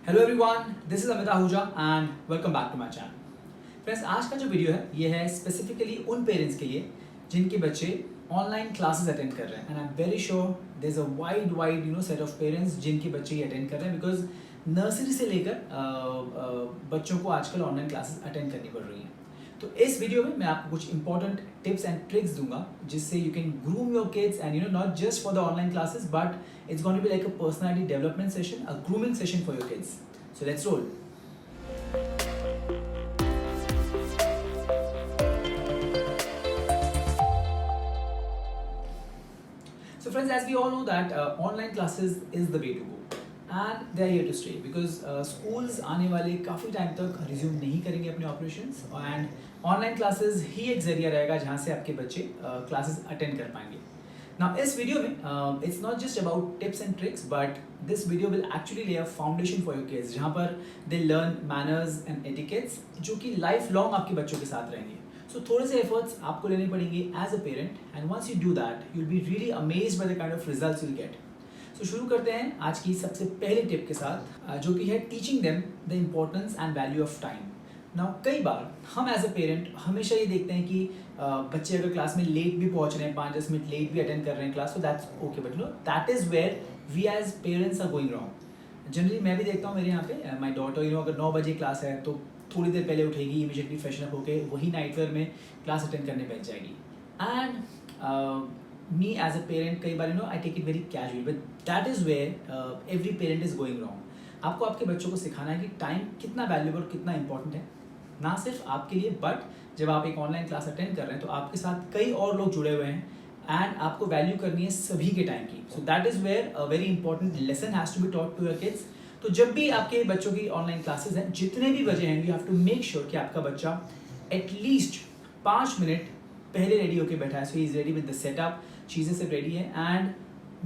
Hello everyone, this is Amit Ahuja and welcome back to my channel. Friends, आज का जो video है ये है स्पेसिफिकली उन पेरेंट्स के लिए जिनके बच्चे ऑनलाइन क्लासेस अटेंड कर रहे हैं and I am very sure there is a wide set of parents जिनके बच्चे ये अटेंड कर रहे हैं बिकॉज नर्सरी से लेकर बच्चों को आजकल ऑनलाइन क्लासेस अटेंड करनी पड़ रही हैं। तो इस वीडियो में मैं आपको कुछ इंपॉर्टेंट टिप्स एंड ट्रिक्स दूंगा जिससे you can groom your kids and not just for the online classes but it's going to be like a personality development session, a grooming session for your kids. So let's roll. So friends, as we all know that online classes is the way to go and they are here to stay because schools आने वाले काफ़ी time तक resume नहीं करेंगे अपने operations and online classes ही एक जरिया रहेगा जहाँ से आपके बच्चे classes attend कर पाएंगे। Now इस वीडियो में it's not just about tips and tricks but this video will actually lay a foundation for your kids जहाँ पर they learn manners and etiquettes जो कि life long आपके बच्चों के साथ रहेंगे। So थोड़े से efforts आपको लेने पड़ेंगे as a parent and once you do that you'll be really amazed by the kind of results you'll get. So शुरू करते हैं आज की सबसे पहले टिप के साथ जो कि है teaching them the importance and value of time. Now कई बार हम एज अ पेरेंट हमेशा ये देखते हैं कि बच्चे अगर क्लास में लेट भी पहुंच रहे हैं 5-10 मिनट लेट भी अटेंड कर रहे हैं क्लास तो that's okay but that is where we as parents are going wrong. Generally मैं भी देखता हूँ मेरे यहाँ पे माय डॉटर अगर 9 बजे क्लास है तो थोड़ी देर पहले उठेगी, इमीडिएटली फ्रेशन अप होकर वही नाइट वेयर में क्लास अटेंड करने बैठ जाएगी and me as a parent कई बार I take it very casual but that is where every parent is going wrong. आपको आपके बच्चों को सिखाना है कि टाइम कितना वैल्यूबल कितना इंपॉर्टेंट है, ना सिर्फ आपके लिए बट जब आप एक ऑनलाइन क्लास अटेंड कर रहे हैं तो आपके साथ कई और लोग जुड़े हुए हैं एंड आपको वैल्यू करनी है सभी के टाइम की। So that is where a very important lesson has to be taught to your kids. तो जब भी आपके बच्चों की ऑनलाइन क्लासेस हैं जितने भी बजे हैं you have to make sure कि आपका बच्चा एटलीस्ट 5 मिनट पहले रेडी होकर बैठा है। So he is ready with the setup, चीज़ें सब रेडी है एंड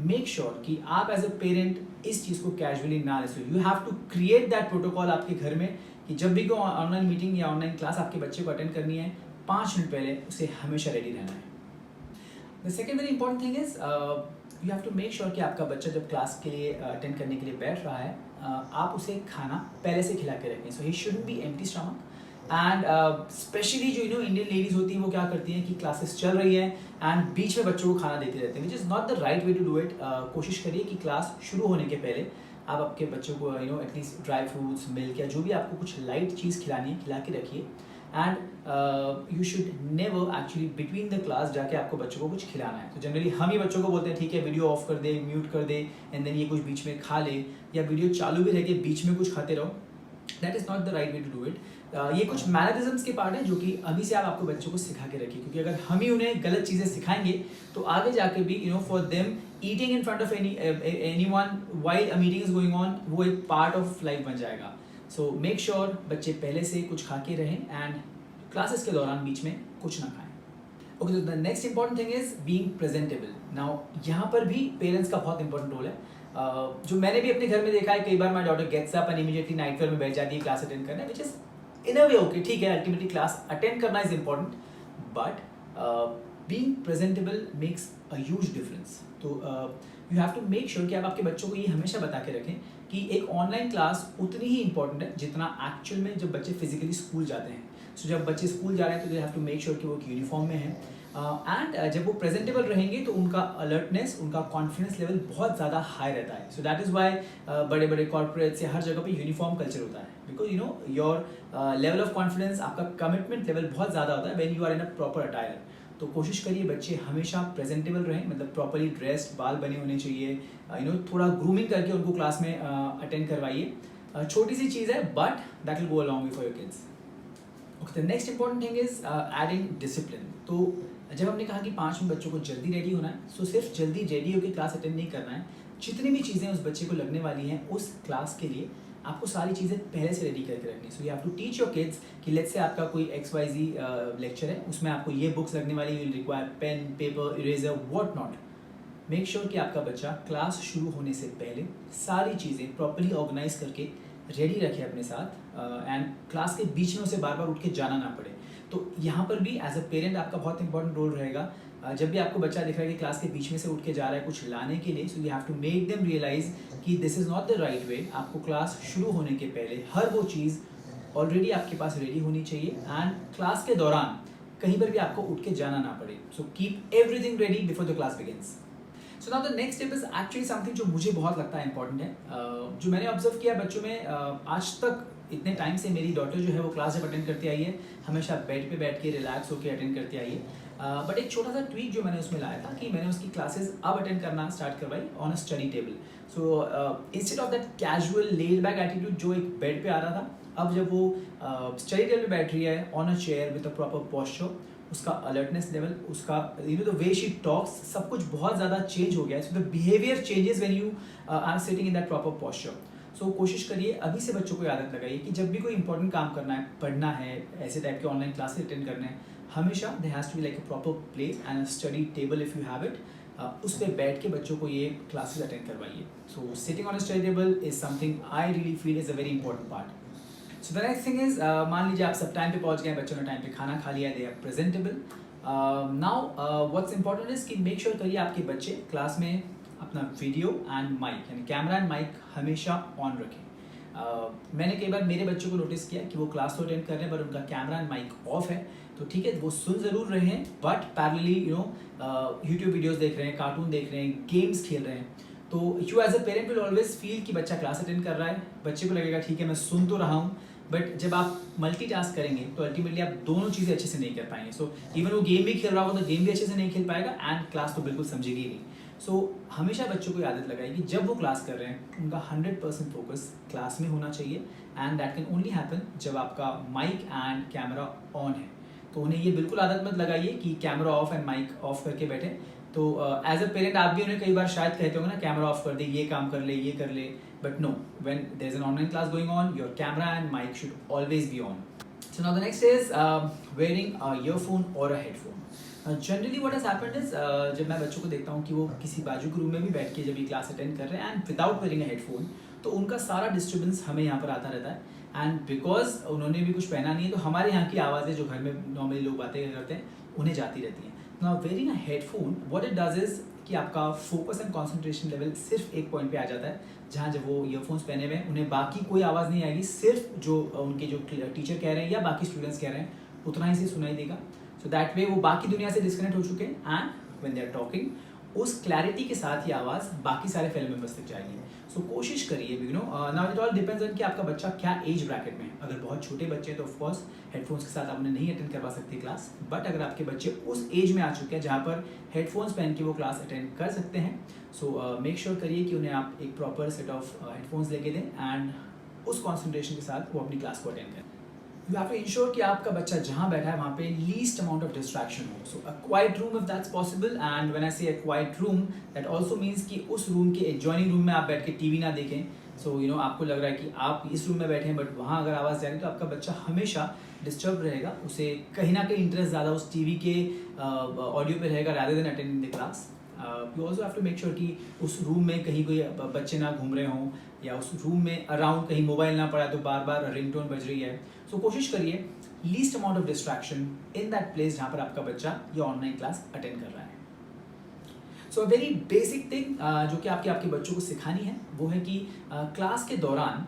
मेक श्योर कि आप एज अ पेरेंट इस चीज़ को कैजुअली ना ले। You have to create that protocol आपके घर में कि जब भी कोई ऑनलाइन मीटिंग या ऑनलाइन क्लास आपके बच्चे को अटेंड करनी है 5 मिनट पहले उसे हमेशा रेडी रहना है। The second very important thing is you have to make sure कि आपका बच्चा जब क्लास के लिए अटेंड करने के लिए बैठ रहा है आप उसे खाना पहले से खिला के रखें। So he shouldn't be empty stomach and specially जो इंडियन लेडीज होती हैं वो क्या करती हैं कि क्लासेस चल रही है एंड बीच में बच्चों को खाना देते रहते हैं which is not the right way to do it. कोशिश करिए कि क्लास शुरू होने के पहले आप आपके बच्चों को एटलीस्ट ड्राई फ्रूट्स, मिल्क या जो भी आपको कुछ लाइट चीज़ खिलानी है खिला के रखिए and you should never actually between the class जाके आपको बच्चों को कुछ खिलाना है। तो जनरली हम ही बच्चों को बोलते हैं ठीक है वीडियो ऑफ कर दे, म्यूट कर दे एंड देन ये कुछ बीच में खा ले या वीडियो चालू भी रह के बीच में कुछ खाते रहो। That is not the right way to do it. ये कुछ मैनरिज्म्स के पार्ट हैं जो कि अभी से आप आपको बच्चों को सिखा के रखिए क्योंकि अगर हम ही उन्हें गलत चीज़ें सिखाएंगे तो आगे जाके भी for them eating in front of anyone while a meeting is going on वो एक पार्ट ऑफ लाइफ बन जाएगा। सो मेक श्योर बच्चे पहले से कुछ खा के रहें एंड क्लासेस के दौरान बीच में कुछ ना खाएं। ओके, तो the next important thing is being presentable. Now यहाँ पर भी पेरेंट्स का बहुत इंपॉर्टेंट रोल है। जो मैंने भी अपने घर में देखा है कई बार my daughter gets up and immediately nightwear में बैठ जाती है क्लास अटेंड करने which is in a way okay, ठीक है, अल्टीमेटली क्लास अटेंड करना is important but being presentable makes a huge difference. तो you have to make sure कि आप आपके बच्चों को ये हमेशा बता के रखें कि एक ऑनलाइन क्लास उतनी ही इंपॉर्टेंट है जितना एक्चुअल में जब बच्चे फिजिकली स्कूल जाते हैं। सो जब बच्चे स्कूल जा रहे हैं तो they have to make sure कि वो एक यूनिफॉर्म में हैं एंड जब वो प्रेजेंटेबल रहेंगे तो उनका अलर्टनेस, उनका कॉन्फिडेंस लेवल बहुत ज़्यादा हाई रहता है। सो दैट इज़ वाई बड़े बड़े कॉर्पोरेट्स या हर जगह पे यूनिफॉर्म कल्चर होता है because your level of confidence, आपका कमिटमेंट लेवल बहुत ज़्यादा होता है when you are in a proper attire. तो कोशिश करिए बच्चे हमेशा प्रेजेंटेबल रहें, मतलब प्रॉपरली ड्रेस्ड, बाल बने होने चाहिए, थोड़ा ग्रूमिंग करके उनको क्लास में अटेंड करवाइए। छोटी सी चीज़ है but that will go a long way for your kids. Okay, the next important thing is adding discipline. तो जब हमने कहा कि 5 मिनट बच्चों को जल्दी रेडी होना है सो सिर्फ जल्दी रेडी होकर क्लास अटेंड नहीं करना है, जितनी भी चीज़ें उस बच्चे को लगने वाली हैं उस क्लास के लिए आपको सारी चीज़ें पहले से रेडी करके रखनी है। So you have to teach your kids कि लेट्स से आपका कोई XYZ लेक्चर है, उसमें आपको ये बुक्स लगने वाली, you will require pen, paper, eraser, what not. Make sure कि आपका बच्चा क्लास शुरू होने से पहले सारी चीज़ें प्रॉपर्ली ऑर्गेनाइज करके रेडी रखे अपने साथ एंड क्लास के बीच में उसे बार बार उठ के जाना ना पड़े। तो यहाँ पर भी एज अ पेरेंट आपका बहुत इंपॉर्टेंट रोल रहेगा जब भी आपको बच्चा दिख रहा है कि क्लास के बीच में से उठ के जा रहा है कुछ लाने के लिए, so you have to make them realise कि this is not the right way. आपको क्लास शुरू होने के पहले हर वो चीज़ ऑलरेडी आपके पास रेडी होनी चाहिए, एंड क्लास के दौरान कहीं पर भी आपको उठ के जाना ना पड़े। So keep everything ready before the class begins. So now the next step is actually something जो मुझे बहुत लगता है इंपॉर्टेंट है, जो मैंने ऑब्जर्व किया बच्चों में। आज तक इतने टाइम से मेरी डॉटर जो है वो क्लास जब अटेंड करती आई है, हमेशा बेड पे बैठ के रिलैक्स होकर अटेंड करती आई है। बट एक छोटा सा ट्वीक जो मैंने उसमें लाया था कि मैंने उसकी क्लासेस अब अटेंड करना स्टार्ट करवाई on a study table. So instead of that casual laid back attitude जो एक बेड पे आ रहा था, अब जब वो स्टडी टेबल पे बैठ रही है on a chair with a proper posture, उसका अलर्टनेस लेवल, उसका द वे शी टॉक्स, सब कुछ बहुत ज़्यादा चेंज हो गया है। So the behaviour changes when you are sitting in that proper posture. So कोशिश करिए अभी से बच्चों को आदत लगाइए कि जब भी कोई इंपॉर्टेंट काम करना है, पढ़ना है, ऐसे टाइप के ऑनलाइन क्लासेस अटेंड करने हैं, हमेशा there has to be like a proper place and a study table if you have it. उस पर बैठ के बच्चों को ये क्लासेस अटेंड करवाइए। So sitting on a study table is something I really feel is a very important part. So the next thing is, मान लीजिए आप सब टाइम पे पहुंच गए, बच्चों ने टाइम पे खाना खा लिया, they are presentable. Now what's important is कि मेक श्योर करिए आपके बच्चे क्लास में अपना वीडियो एंड माइक यानी कैमरा एंड माइक हमेशा ऑन रखें। मैंने कई बार मेरे बच्चों को नोटिस किया कि वो क्लास तो अटेंड कर रहे हैं पर उनका कैमरा एंड माइक ऑफ है। तो ठीक है, वो सुन ज़रूर रहे हैं बट पैरेलली यूट्यूब वीडियोस देख रहे हैं, कार्टून देख रहे हैं, गेम्स खेल रहे हैं। तो you as a parent will always feel कि बच्चा क्लास अटेंड कर रहा है, बच्चे को लगेगा ठीक है मैं सुन तो रहा हूँ, बट जब आप मल्टीटास्क करेंगे तो अल्टीमेटली आप दोनों चीज़ें अच्छे से नहीं कर पाएंगे। सो इवन वो गेम भी खेल रहा होगा तो गेम भी अच्छे से नहीं खेल पाएगा एंड क्लास तो बिल्कुल समझेगी ही नहीं। सो हमेशा बच्चों को आदत लगाई कि जब वो क्लास कर रहे हैं उनका 100% फोकस क्लास में होना चाहिए, and that can only happen जब आपका माइक एंड कैमरा ऑन है। तो उन्हें ये बिल्कुल आदत मत लगाइए कि camera off and mic off करके बैठे। तो एज अ पेरेंट आप भी उन्हें कई बार शायद कहते होंगे ना, कैमरा ऑफ कर दे, ये काम कर ले, ये कर ले, but no, when there is an online class going on, your camera and mic should always be on. So now the next is wearing a earphone और a headphone. Generally what has happened is, जब मैं बच्चों को देखता हूँ कि वो किसी बाजू के रूम में भी बैठ के जब ये क्लास अटेंड कर रहे हैं and without wearing a headphone, तो उनका सारा डिस्टर्बेंस हमें यहाँ पर आता रहता है। एंड बिकॉज उन्होंने भी कुछ पहना नहीं है तो हमारे यहाँ की आवाज़ें जो घर में नॉर्मली लोग बातें करते हैं उन्हें जाती रहती हैं। Now wearing a headphone what it does is कि आपका फोकस एंड कॉन्सेंट्रेशन लेवल सिर्फ एक पॉइंट पे आ जाता है, जहाँ जब वो ईयरफोन्स पहने हुए हैं उन्हें बाकी कोई आवाज़ नहीं आएगी, सिर्फ जो उनके जो टीचर कह रहे हैं या बाकी स्टूडेंट्स कह रहे हैं उतना ही से सुनाई देगा। सो दैट वे वो बाकी दुनिया से डिस्कनेक्ट हो चुके हैं and when they are talking उस क्लैरिटी के साथ ये आवाज़ बाकी सारे फैमिली मेंबर्स तक जाएगी। सो कोशिश करिए, now it all depends on कि आपका बच्चा क्या एज ब्रैकेट में है। अगर बहुत छोटे बच्चे हैं तो ऑफकोर्स हेडफोन्स के साथ आप उन्हें नहीं अटेंड करवा सकते क्लास, बट अगर आपके बच्चे उस एज में आ चुके हैं जहाँ पर हेडफोन्स पहन के वो क्लास अटेंड कर सकते हैं, सो मेक श्योर करिए कि उन्हें आप एक प्रॉपर सेट ऑफ हेडफोन्स लेके दें एंड उस कॉन्सेंट्रेशन के साथ वो अपनी क्लास को अटेंड करें। You have to ensure कि आपका बच्चा जहाँ बैठा है वहाँ पे least amount of distraction हो। So a quiet room if that's possible, and when I say a quiet room, that also means कि उस रूम के adjoining रूम में आप बैठ के टीवी ना देखें। So आपको लग रहा है कि आप इस रूम में बैठे हैं बट वहाँ अगर आवाज़ जा रही है तो आपका बच्चा हमेशा डिस्टर्ब रहेगा, उसे कहीं ना कहीं इंटरेस्ट ज़्यादा उस टीवी के ऑडियो पे रहेगा rather than attending the class। You also have to make sure कि उस रूम में कहीं कोई बच्चे ना घूम रहे हों या उस रूम में अराउंड कहीं मोबाइल ना पड़ा तो बार बार रिंगटोन बज रही है। सो कोशिश करिए least amount of distraction in that place जहाँ पर आपका बच्चा ये ऑनलाइन क्लास अटेंड कर रहा है। सो वेरी बेसिक थिंग जो कि आपके बच्चों को सिखानी है वो है कि क्लास के दौरान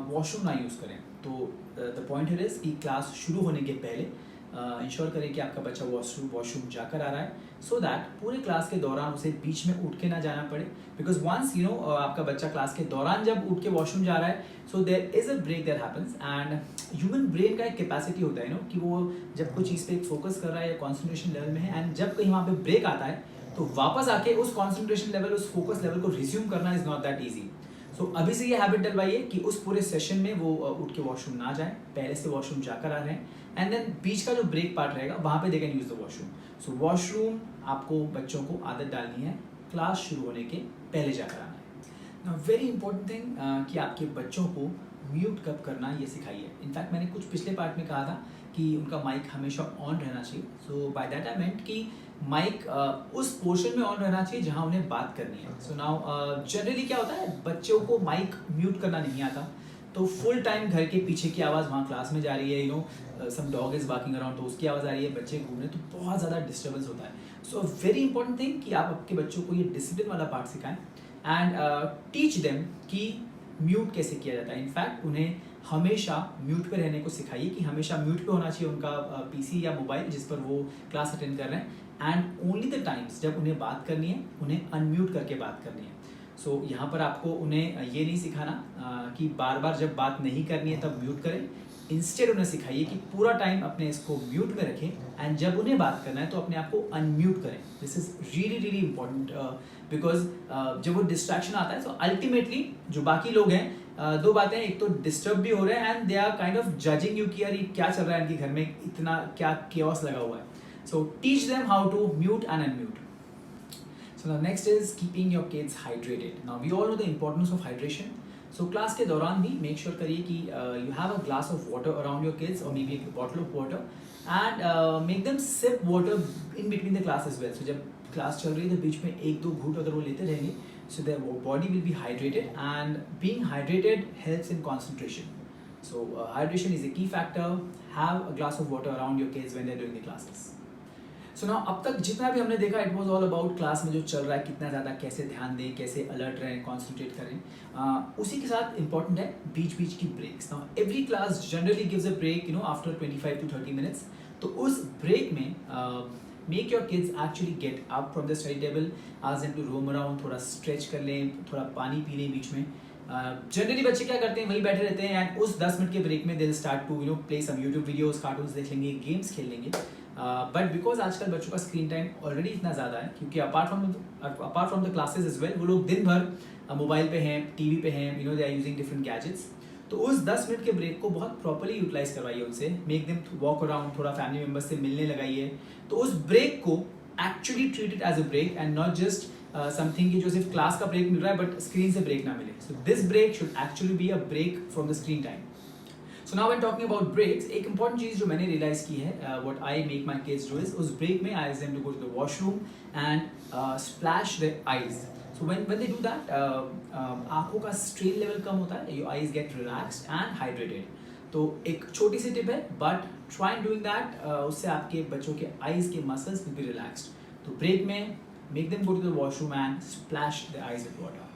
वॉशरूम ना यूज़ करें। तो द पॉइंट हियर इज कि क्लास शुरू होने के पहले इंश्योर करें कि आपका बच्चा वॉशरूम जाकर आ रहा है, सो दैट पूरे क्लास के दौरान उसे बीच में उठ के ना जाना पड़े। बिकॉज वंस आपका बच्चा क्लास के दौरान जब उठ के वॉशरूम जा रहा है, so there is a break that happens and human brain का एक कैपेसिटी होता है कि वो जब कोई चीज़ पे फोकस कर रहा है या कॉन्सेंट्रेशन लेवल में है एंड जब कहीं वहाँ पे ब्रेक आता है तो वापस आके उस कॉन्सेंट्रेशन लेवल, उस फोकस लेवल को रिज्यूम करना इज नॉट दैट ईजी। सो अभी से ये हैबिट डलवाइए कि उस पूरे सेशन में वो उठ के वॉशरूम ना जाए, पहले से वॉशरूम जाकर आ रहे हैं एंड देन बीच का जो ब्रेक पार्ट रहेगा वहाँ पे they can use the washroom. So washroom आपको बच्चों को आदत डालनी है क्लास शुरू होने के पहले जाकर आना है। नाउ वेरी इंपॉर्टेंट थिंग कि आपके बच्चों को म्यूट कब करना ये सिखाइए। इनफैक्ट मैंने कुछ पिछले पार्ट में कहा था कि उनका माइक हमेशा ऑन रहना चाहिए। सो बाय दैट आई मेंट कि माइक उस पोर्शन में ऑन रहना चाहिए जहां उन्हें बात करनी है। सो नाउ जनरली क्या होता है, बच्चों को माइक म्यूट करना नहीं आता। तो फुल टाइम घर के पीछे की आवाज़ वहाँ क्लास में जा रही है, सम डॉग इज़ बार्किंग अराउंड, तो उसकी आवाज़ आ रही है, बच्चे घूम रहे हैं, तो बहुत ज़्यादा डिस्टर्बेंस होता है। सो वेरी इंपॉर्टेंट थिंग कि आप आपके बच्चों को ये डिसिप्लिन वाला पार्ट सिखाएं एंड टीच देम कि म्यूट कैसे किया जाता है। इनफैक्ट उन्हें हमेशा म्यूट पे रहने को सिखाइए कि हमेशा म्यूट पे होना चाहिए उनका पीसी या मोबाइल जिस पर वो क्लास अटेंड कर रहे हैं, एंड ओनली द टाइम्स जब उन्हें बात करनी है उन्हें अनम्यूट करके बात करनी है। सो यहाँ पर आपको उन्हें ये नहीं सिखाना कि बार बार जब बात नहीं करनी है तब म्यूट करें। इंस्टेड उन्हें सिखाइए कि पूरा टाइम अपने इसको म्यूट में रखें एंड जब उन्हें बात करना है तो अपने आप को अनम्यूट करें। This is really really important because जब वो डिस्ट्रैक्शन आता है तो अल्टीमेटली जो बाकी लोग हैं दो बातें, एक तो डिस्टर्ब भी हो रहे हैं and they are kind of judging you कि यार ये क्या चल रहा है इनके घर में, इतना क्या केओस लगा हुआ है। So teach them how to mute and unmute. So the next is keeping your kids hydrated. Now we all know the importance of hydration. So class के दौरान भी make sure करिए कि you have a glass of water around your kids or maybe a bottle of water and make them sip water in between the class as well. So जब class चल रही है तो बीच में एक दो घूंट अगर वो लेते रहेंगे so their body will be hydrated and being hydrated helps in concentration. So hydration is a key factor. Have a glass of water around your kids when they're doing the classes. So now अब तक जितना भी हमने देखा it was all about class में जो चल रहा है कितना ज़्यादा कैसे ध्यान दें, कैसे अलर्ट रहें, कॉन्सेंट्रेट करें। उसी के साथ इंपॉर्टेंट है बीच बीच की breaks. Now every class generally gives a break after 25 to 30 minutes. तो उस ब्रेक में make your kids actually get up from the study table, ask them to roam around, थोड़ा स्ट्रेच कर लें, थोड़ा पानी पी लें बीच में। जनरली बच्चे क्या करते हैं, वहीं बैठे रहते हैं एंड उस 10 मिनट के ब्रेक में they will start to play some YouTube videos, cartoons देख लेंगे, गेम्स खेल लेंगे। बट बिकॉज आजकल बच्चों का स्क्रीन टाइम ऑलरेडी इतना ज़्यादा है क्योंकि apart from the classes is well वो लोग दिन भर मोबाइल पे हैं, टीवी पे हैं, they are using different gadgets. तो उस 10 मिनट के ब्रेक को बहुत प्रॉपर्ली यूटिलाइज करवाइए उनसे, मेक देम वॉक अराउंड, थोड़ा फैमिली मेम्बर्स से मिलने लगाइए। तो उस ब्रेक को actually treat it as a break and not just something कि जो सिर्फ क्लास का ब्रेक मिल रहा है बट स्क्रीन से ब्रेक ना मिले। So this break should actually be a break from the screen time. So now when talking about breaks, एक important चीज़ जो मैंने realize की है, what I make my kids do is उस break में I ask them to go to the washroom and splash their eyes. So when they do that, आँखों का strain level कम होता है, your eyes get relaxed and hydrated. तो एक छोटी सी tip है, but try doing that, उससे आपके बच्चों के eyes के muscles will be relaxed. तो break में make them go to the washroom and splash their eyes with water.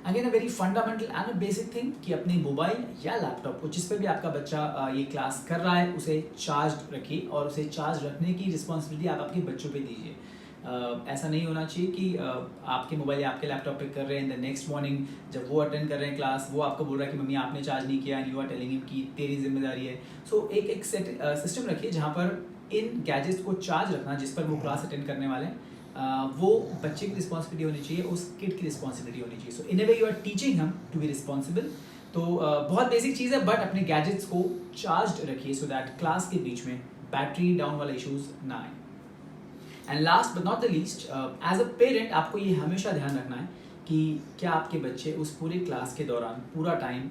Again a very fundamental and a basic thing कि अपने मोबाइल या लैपटॉप को जिस पर भी आपका बच्चा ये क्लास कर रहा है उसे चार्ज रखिए और उसे चार्ज रखने की रिस्पॉन्सिबिलिटी आप आपके बच्चों पे दीजिए। ऐसा नहीं होना चाहिए कि आपके मोबाइल या आपके लैपटॉप पे कर रहे हैं, द नेक्स्ट मॉर्निंग जब वो अटेंड कर रहे हैं क्लास वो आपको बोल रहा है कि मम्मी आपने चार्ज नहीं किया and you are telling him कि तेरी जिम्मेदारी है। सो एक सिस्टम रखिए जहाँ पर इन गैजेट्स को चार्ज रखना जिस पर वो क्लास अटेंड करने वाले हैं वो बच्चे की रिस्पॉन्सिबिलिटी होनी चाहिए, उस किड की रिस्पॉन्सिबिलिटी होनी चाहिए। सो इन अ वे यू आर टीचिंग हम टू बी रिस्पॉन्सिबल। तो बहुत बेसिक चीज़ है बट अपने गैजेट्स को चार्ज रखिए सो दैट क्लास के बीच में बैटरी डाउन वाला इशूज़ ना आए। And last but not the least, as a parent आपको ये हमेशा ध्यान रखना है कि क्या आपके बच्चे उस पूरे क्लास के दौरान पूरा टाइम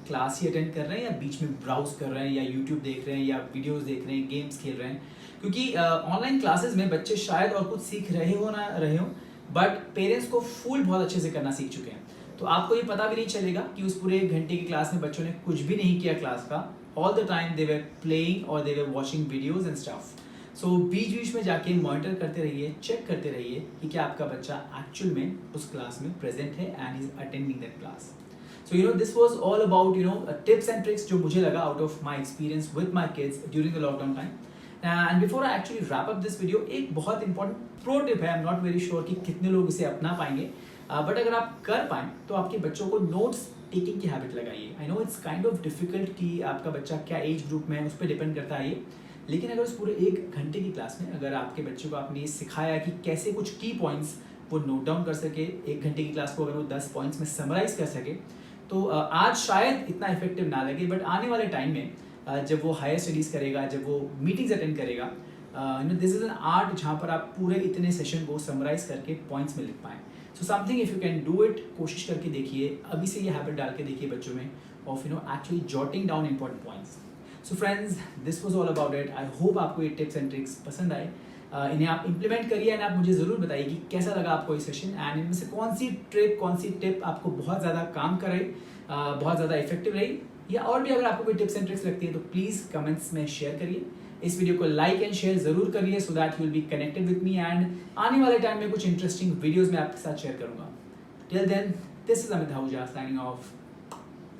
क्लास ही अटेंड कर रहे हैं या बीच में ब्राउज कर रहे हैं या यूट्यूब देख रहे हैं या वीडियोज़ देख रहे हैं, गेम्स खेल रहे हैं। क्योंकि ऑनलाइन क्लासेस में बच्चे शायद और कुछ सीख रहे हो ना रहे हो बट पेरेंट्स को फूल बहुत अच्छे से करना सीख चुके हैं। तो आपको ये पता भी नहीं चलेगा कि उस पूरे घंटे की क्लास में बच्चों ने कुछ भी नहीं किया क्लास का। All the time they were playing और they were watching videos and stuff. So बीच बीच में जाके मॉनिटर करते रहिए, चेक करते रहिए कि क्या आपका बच्चा एक्चुअल में उस क्लास में प्रेजेंट है and is attending that class. So this was all about tips and tricks जो मुझे लगा out of my experience with my kids during the lockdown time. And before I actually wrap up this video, एक बहुत important pro tip है, I am not very sure कि कितने लोग इसे अपना पाएंगे बट अगर आप कर पाएँ तो आपके बच्चों को नोट्स टेकिंग की हैबिट लगाइए। I know it's kind of difficult कि आपका बच्चा क्या एज ग्रुप में है उस पर डिपेंड करता है ये, लेकिन अगर उस पूरे 1 घंटे की क्लास में अगर आपके बच्चों को आपने ये सिखाया कि कैसे कुछ की पॉइंट्स वो नोट डाउन कर सके, 1 घंटे की क्लास को अगर वो 10 पॉइंट्स में समराइज कर सके तो आज शायद इतना इफेक्टिव ना लगे बट आने वाले टाइम में जब वो हायर स्टडीज़ करेगा, जब वो मीटिंग्स अटेंड करेगा, दिस इज़ एन आर्ट जहाँ पर आप पूरे इतने सेशन को समराइज करके पॉइंट्स में लिख पाएँ। So something if you can do it, कोशिश करके देखिए, अभी से ये हैबिट डाल के देखिए बच्चों में of actually jotting down important points. So friends, this was all about it. I hope आपको ये टिप्स एंड ट्रिक्स पसंद आए। इन्हें आप इंप्लीमेंट करिए एंड आप मुझे ज़रूर बताइए कि कैसा लगा आपको ये सेशन एंड इनमें से कौन सी ट्रिक, कौन सी टिप आपको बहुत ज़्यादा काम करे बहुत ज़्यादा इफेक्टिव रही, या और भी अगर आपको कोई टिप्स एंड ट्रिक्स लगती है तो प्लीज़ कमेंट्स में शेयर करिए। इस वीडियो को लाइक एंड शेयर ज़रूर करिए so that you will be connected with me, and आने वाले टाइम में कुछ इंटरेस्टिंग वीडियोज़ मैं आपके साथ शेयर करूँगा। Till then, this is Amit Ahuja signing of.